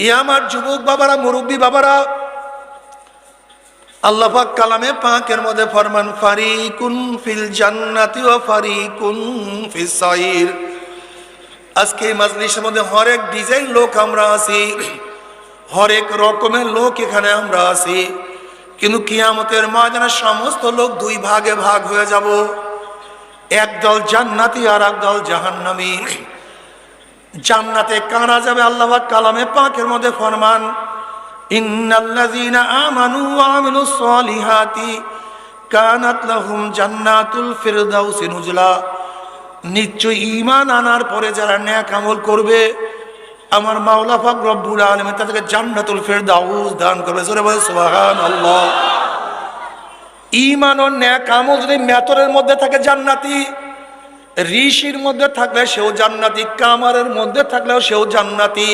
এ আমার যুবক বাবারা, মুরব্বী বাবারা, আল্লাহ পাক কালামে পাকের মধ্যে ফরমান ফারিকুন ফিল জান্নাতি ওয়া ফারিকুন ফিস সাইর। আজকে এই মাজলিসের মধ্যে হরেক ডিজাইন লোক আমরা আছি, হরেক রকমের লোক এখানে আমরা আছি, কিন্তু কিয়ামতের ময়দানে সমস্ত লোক দুই ভাগে ভাগ হয়ে যাব। একদল জান্নাতি আর একদল জাহান্নামী। জান্নাতে কারা যাবে? আল্লাহ পাক কালামে পাকের মধ্যে ফরমান ইন্নাল্লাযীনা আমানু ওয়া আমিলুস সলিহাতি কানাত লাহুম জান্নাতুল ফিরদাউসি নুজলা। নিশ্চয় ঈমান আনার পরে যারা নেক আমল করবে, আমার মাওলা পাক রব্বুল আলামিন তাদেরকে জান্নাতুল ফিরদাউস দান করবে। জোরে বলে সুবহানাল্লাহ। ঈমান ও নেক আমল যদি মেতরের মধ্যে থাকে জান্নাতি, ঋষির মধ্যে থাকলে সেও জান্নাতি, কামারের মধ্যে থাকলেও সেও জান্নাতি।